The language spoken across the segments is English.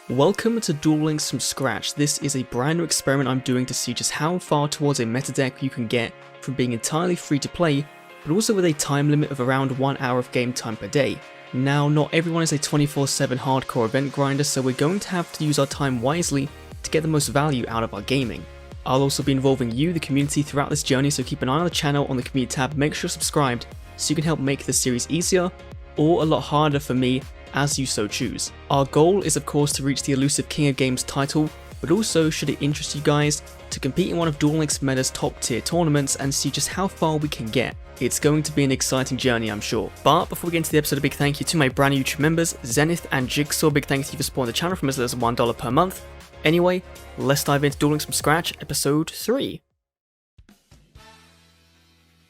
Welcome to Duel Links From Scratch. This is a brand new experiment I'm doing to see just how far towards a meta deck you can get from being entirely free to play, but also with a time limit of around 1 hour of game time per day. Now, not everyone is a 24/7 hardcore event grinder, so we're going to have to use our time wisely to get the most value out of our gaming. I'll also be involving you, the community, throughout this journey, so keep an eye on the channel on the community tab, make sure you're subscribed so you can help make this series easier or a lot harder for me as you so choose. Our goal is of course to reach the elusive King of Games title, but also should it interest you guys to compete in one of Duel Links Meta's top tier tournaments and see just how far we can get. It's going to be an exciting journey, I'm sure. But before we get into the episode, a big thank you to my brand new YouTube members, Zenith and Jigsaw. Big thanks to you for supporting the channel from as little as $1 per month. Anyway, let's dive into Duel Links From Scratch, episode 3.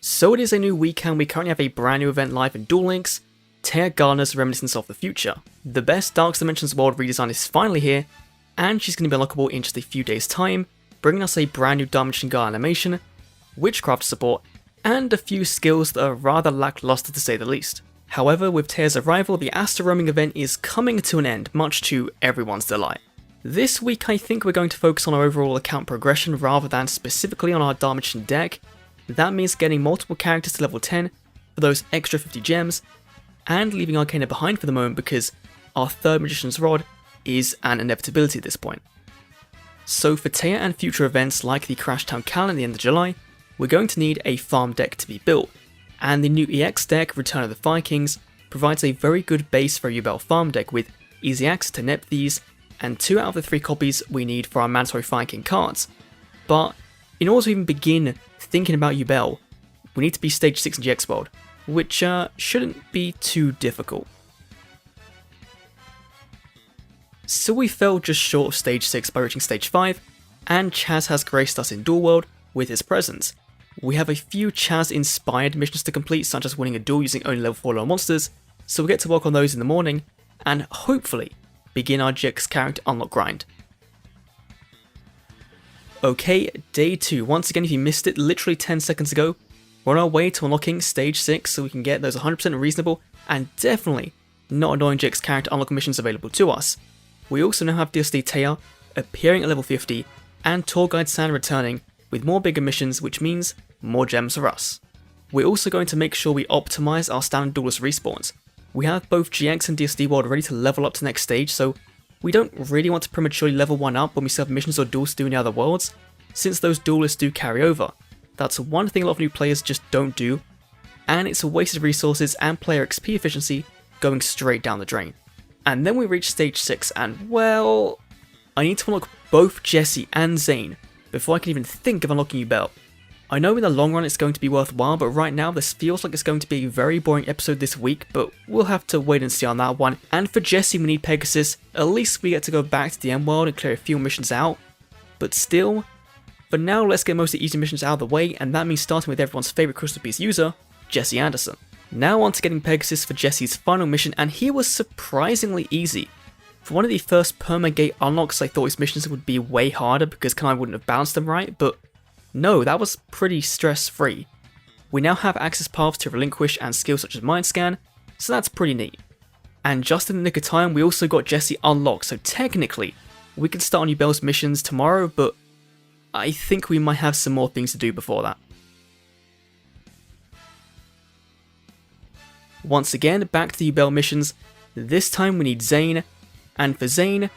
So it is a new week and we currently have a brand new event live in Duel Links, Taya Gardner's Reminiscence of the Future. The best Dark Dimensions world redesign is finally here, and she's going to be unlockable in just a few days time, bringing us a brand new Dark Dimension Guard animation, witchcraft support, and a few skills that are rather lackluster to say the least. However, with Taya's arrival, the Astro Roaming event is coming to an end, much to everyone's delight. This week I think we're going to focus on our overall account progression rather than specifically on our Dark Dimension deck. That means getting multiple characters to level 10 for those extra 50 gems, and leaving Arcana behind for the moment because our third Magician's Rod is an inevitability at this point. So for Taya and future events like the Crashtown Calendar at the end of July, we're going to need a farm deck to be built, and the new EX deck, Return of the Vikings, provides a very good base for a Yubel farm deck with easy access to Nephthys, and 2 out of the 3 copies we need for our mandatory Viking cards. But in order to even begin thinking about Yubel, we need to be stage 6 in GX world, which shouldn't be too difficult. So we fell just short of stage 6 by reaching stage 5, and Chaz has graced us in Duel World with his presence. We have a few Chaz inspired missions to complete, such as winning a duel using only level 4 low monsters, so we'll get to work on those in the morning, and hopefully begin our GX character unlock grind. Okay, day 2. Once again, if you missed it literally 10 seconds ago, we're on our way to unlocking stage 6 so we can get those 100% reasonable and definitely not annoying GX character unlock missions available to us. We also now have DSD Taya appearing at level 50 and Tour Guide San returning with more bigger missions, which means more gems for us. We're also going to make sure we optimize our standard duelist respawns. We have both GX and DSD world ready to level up to the next stage, so we don't really want to prematurely level one up when we still have missions or duels to do in the other worlds, since those duelists do carry over. That's one thing a lot of new players just don't do, and it's a waste of resources and player XP efficiency going straight down the drain. And then we reach stage 6 and, well, I need to unlock both Jessie and Zane before I can even think of unlocking Yubel. I know in the long run it's going to be worthwhile, but right now this feels like it's going to be a very boring episode this week, but we'll have to wait and see on that one. And for Jessie we need Pegasus, at least we get to go back to the end world and clear a few missions out, but still, for now, let's get most of the easy missions out of the way, and that means starting with everyone's favourite Crystal Piece user, Jessie Anderson. Now on to getting Pegasus for Jessie's final mission, and he was surprisingly easy. For one of the first perma-gate unlocks, I thought his missions would be way harder because I wouldn't have balanced them right, but no, that was pretty stress-free. We now have access paths to relinquish and skills such as Mind Scan, so that's pretty neat. And just in the nick of time, we also got Jessie unlocked, so technically, we can start on Yubel's missions tomorrow, but I think we might have some more things to do before that. Once again, back to the Yubel missions. This time we need Zane, and for Zane,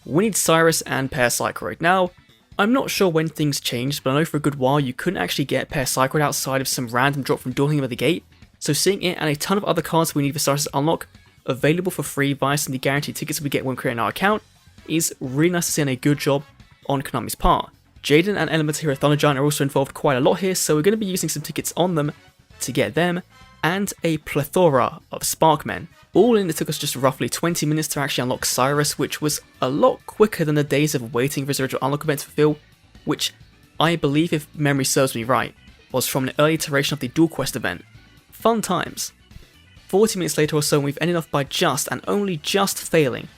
we need Cyrus and Pair Psychroid. Now, I'm not sure when things changed, but I know for a good while you couldn't actually get Pair Psychroid outside of some random drop from Dueling at the Gate, so seeing it and a ton of other cards we need for Cyrus to unlock, available for free via some of the guaranteed tickets we get when creating our account, is really nice to see and a good job on Konami's part. Jaden and Elemental Hero Thunder Giant are also involved quite a lot here, so we're going to be using some tickets on them to get them, and a plethora of Sparkmen. All in, it took us just roughly 20 minutes to actually unlock Cyrus, which was a lot quicker than the days of waiting for his original unlock event to fulfill, which I believe, if memory serves me right, was from an early iteration of the Duel Quest event. Fun times. 40 minutes later or so, we've ended off by just and only just failing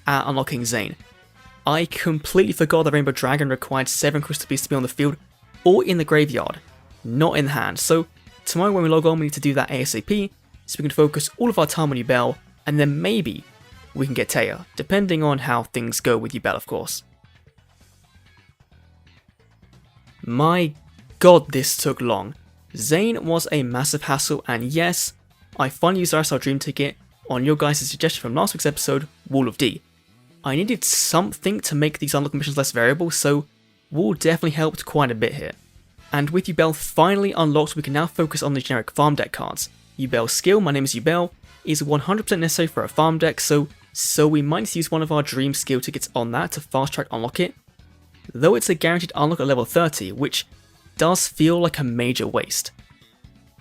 at unlocking Zane. I completely forgot the Rainbow Dragon required 7 Crystal Pieces to be on the field or in the graveyard, not in the hand, so tomorrow when we log on we need to do that ASAP so we can focus all of our time on Yubel and then maybe we can get Taya, depending on how things go with Yubel, of course. My god, this took long. Zane was a massive hassle, and yes, I finally used our dream ticket on your guys' suggestion from last week's episode, Wall of D. I needed something to make these unlock missions less variable, so Wall definitely helped quite a bit here. And with Yubel finally unlocked, we can now focus on the generic farm deck cards. Yubel's skill, my name is Yubel, is 100% necessary for a farm deck, so we might use one of our dream skill tickets on that to fast track unlock it. Though it's a guaranteed unlock at level 30, which does feel like a major waste.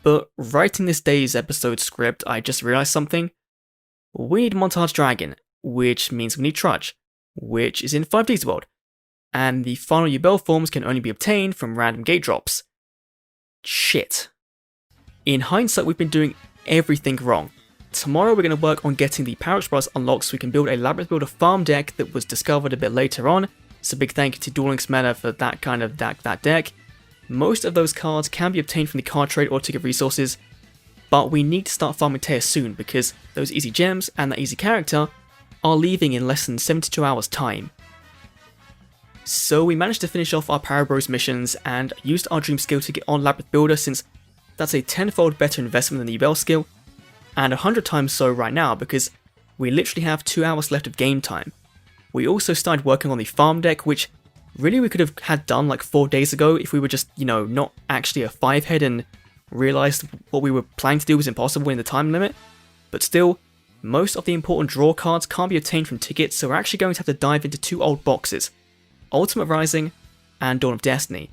But writing this day's episode script, I just realized something. We need Montage Dragon, which means we need Trudge, which is in 5D's world, and the final Yubel forms can only be obtained from random gate drops. Shit. In hindsight, we've been doing everything wrong. Tomorrow we're going to work on getting the Power Express unlocked so we can build a Labyrinth Builder farm deck that was discovered a bit later on, so big thank you to Duel Links Meta for that kind of that deck. Most of those cards can be obtained from the card trade or ticket resources, but we need to start farming Taya soon because those easy gems and that easy character are leaving in less than 72 hours time. So we managed to finish off our Power Bros missions and used our dream skill to get on Labyrinth Builder since that's a 10-fold better investment than the Yubel skill, and 100 times so right now because we literally have 2 hours left of game time. We also started working on the farm deck, which really we could have had done like 4 days ago if we were just, not actually a 5-head and realized what we were planning to do was impossible in the time limit. But still, most of the important draw cards can't be obtained from tickets, so we're actually going to have to dive into 2 old boxes, Ultimate Rising and Dawn of Destiny.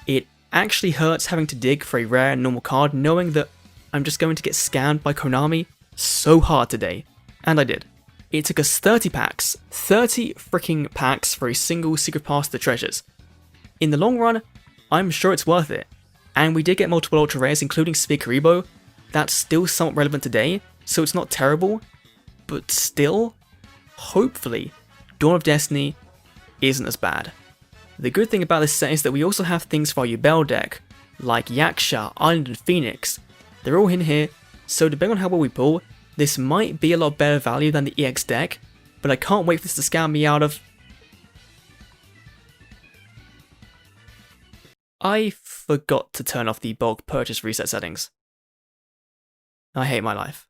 It actually hurts having to dig for a rare and normal card knowing that I'm just going to get scammed by Konami so hard today, and I did. It took us 30 packs, 30 freaking packs for a single secret pass to the treasures. In the long run, I'm sure it's worth it, and we did get multiple ultra rares including Sphere Karibo. That's still somewhat relevant today, so it's not terrible, but still, hopefully, Dawn of Destiny isn't as bad. The good thing about this set is that we also have things for our Yubel deck, like Yaksha, Island and Phoenix. They're all in here, so depending on how well we pull, this might be a lot better value than the EX deck, but I can't wait for this to scam me out of... I forgot to turn off the bulk purchase reset settings. I hate my life.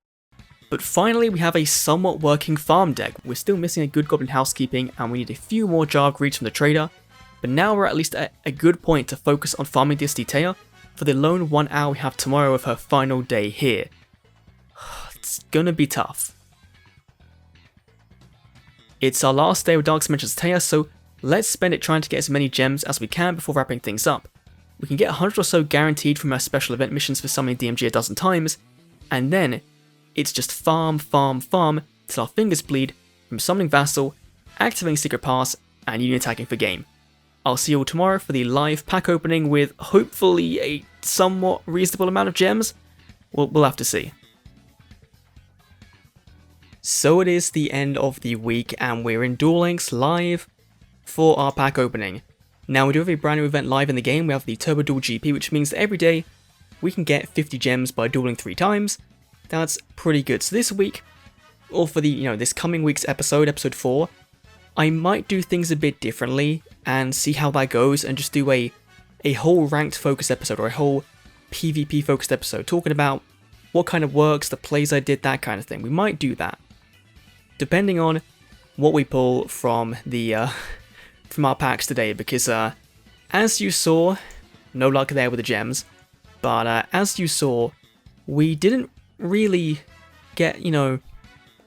But finally we have a somewhat working farm deck. We're still missing a good Goblin Housekeeping and we need a few more jar greeds from the trader, but now we're at least at a good point to focus on farming this Taya for the lone 1 hour we have tomorrow of her final day here. It's gonna be tough. It's our last day with Dark Dimensions Taya, so let's spend it trying to get as many gems as we can before wrapping things up. We can get 100 or so guaranteed from our special event missions for summoning DMG a dozen times, and then it's just farm till our fingers bleed from summoning Vassal, activating Secret Pass, and union attacking for game. I'll see you all tomorrow for the live pack opening with hopefully a somewhat reasonable amount of gems. We'll have to see. So it is the end of the week and we're in Duel Links live for our pack opening. Now we do have a brand new event live in the game. We have the Turbo Duel GP, which means that every day we can get 50 gems by dueling 3 times. That's pretty good. So this week, or for the this coming week's episode 4, I might do things a bit differently and see how that goes and just do a whole ranked focus episode or a whole PvP focused episode talking about what kind of works, the plays I did, that kind of thing. We might do that, depending on what we pull from the from our packs today, because as you saw, no luck there with the gems, but as you saw, we didn't really get, we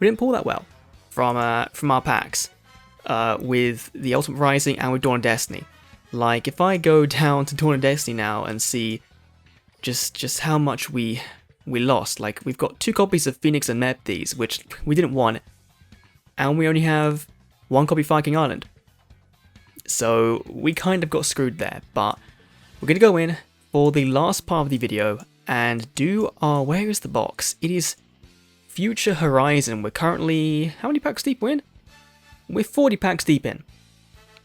didn't pull that well from our packs with the Ultimate Rising and with Dawn of Destiny. Like, if I go down to Dawn of Destiny now and see just how much we lost, like, we've got 2 copies of Phoenix and Mepthys, which we didn't want, and we only have 1 copy of Viking Island. So we kind of got screwed there, but we're going to go in for the last part of the video and do our, where is the box? It is Future Horizon. We're currently, how many packs deep we're in? We're 40 packs deep in.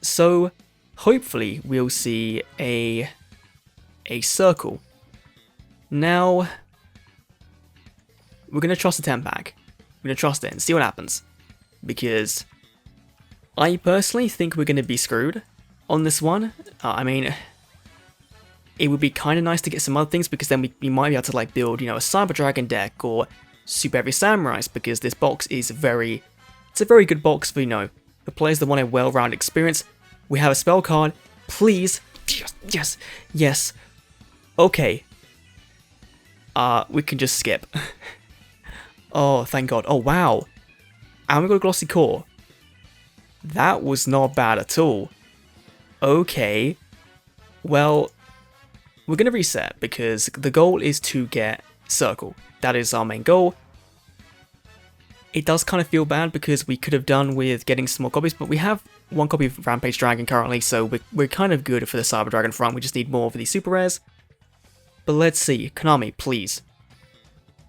So hopefully we'll see a circle. Now, we're going to trust the 10 pack. We're going to trust it and see what happens. because I personally think we're going to be screwed on this one. I mean, it would be kind of nice to get some other things, because then we might be able to like build, you know, a Cyber Dragon deck or Super Heavy Samurais, because this box is it's a very good box for, you know, the players that want a well-rounded experience. We have a spell card, please. Yes, yes. Okay. We can just skip. Oh, thank God. Oh, wow. And we got a Glossy Core. That was not bad at all. Okay. Well, we're going to reset, because the goal is to get Circle. That is our main goal. It does kind of feel bad, because we could have done with getting some more copies, but we have one copy of Rampage Dragon currently, so we're kind of good for the Cyber Dragon front. We just need more for these super rares. But let's see. Konami, please.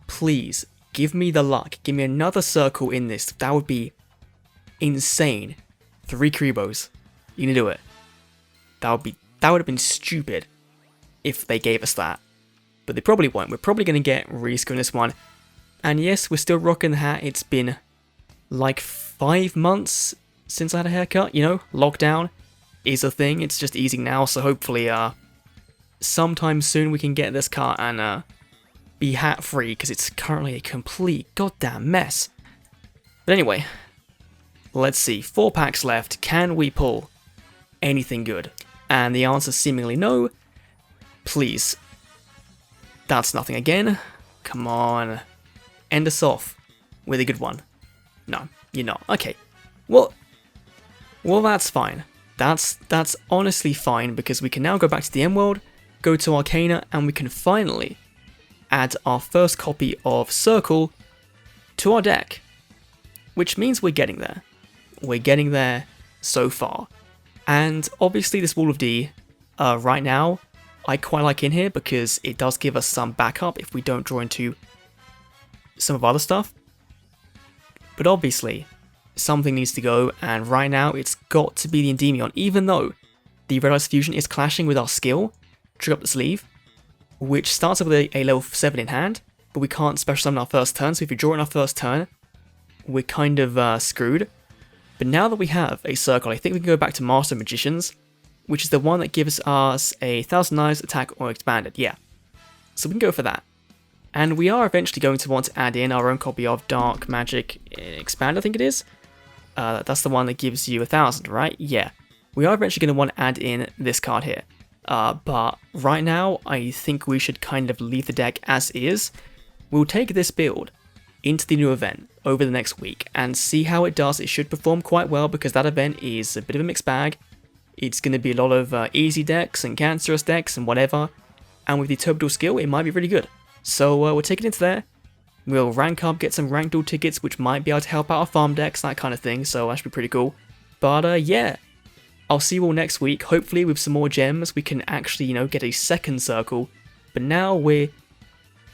Please, give me the luck. Give me another Circle in this. That would be insane. 3 Kribos. You can do it. That would have been stupid if they gave us that. But they probably won't. We're probably going to get Risco in this one. And yes, we're still rocking the hat. It's been like 5 months since I had a haircut. You know, lockdown is a thing. It's just easing now. So hopefully sometime soon we can get this cut and be hat free, because it's currently a complete goddamn mess. But anyway, let's see. 4 packs left. Can we pull anything good? And the answer is seemingly no. Please. That's nothing again. Come on. End us off with a good one. No, you're not. Okay. Well, that's fine. That's honestly fine, because we can now go back to the M World, go to Arcana, and we can finally add our first copy of Circle to our deck. Which means we're getting there. We're getting there so far. And obviously this Wall of D, right now, I quite like in here, because it does give us some backup if we don't draw into some of other stuff. But obviously, something needs to go, and right now it's got to be the Endymion, even though the Red Eyes Fusion is clashing with our skill, Trigger Up the Sleeve, which starts off with a level 7 in hand, but we can't special summon our first turn, so if you draw in our first turn, we're kind of screwed. But now that we have a Circle, I think we can go back to Master Magicians, which is the one that gives us a 1000 Knives attack or expanded, yeah. So we can go for that. And we are eventually going to want to add in our own copy of Dark Magic Expand, I think it is. That's the one that gives you 1000, right? Yeah. We are eventually going to want to add in this card here. But right now, I think we should kind of leave the deck as is. We'll take this build into the new event over the next week and see how it does. It should perform quite well, because that event is a bit of a mixed bag. It's going to be a lot of easy decks and cancerous decks and whatever. And with the Turbo Duel skill, it might be really good. So we'll take it into there. We'll rank up, get some ranked duel tickets, which might be able to help out our farm decks, that kind of thing. So that should be pretty cool. But yeah, I'll see you all next week. Hopefully with some more gems, we can actually, you know, get a second Circle. But now we're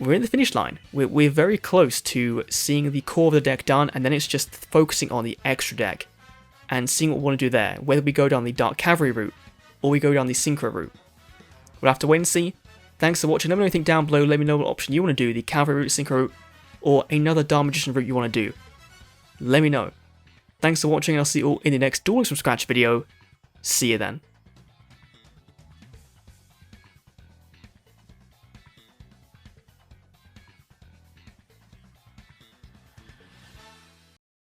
in the finish line. We're very close to seeing the core of the deck done, and then it's just focusing on the extra deck and seeing what we want to do there. Whether we go down the Dark Cavalry route or we go down the Synchro route. We'll have to wait and see. Thanks for watching. Let me know anything down below. Let me know what option you want to do, the Cavalry route, Synchro route, or another Dark Magician route you want to do. Let me know. Thanks for watching, and I'll see you all in the next Duel Links From Scratch video. See you then.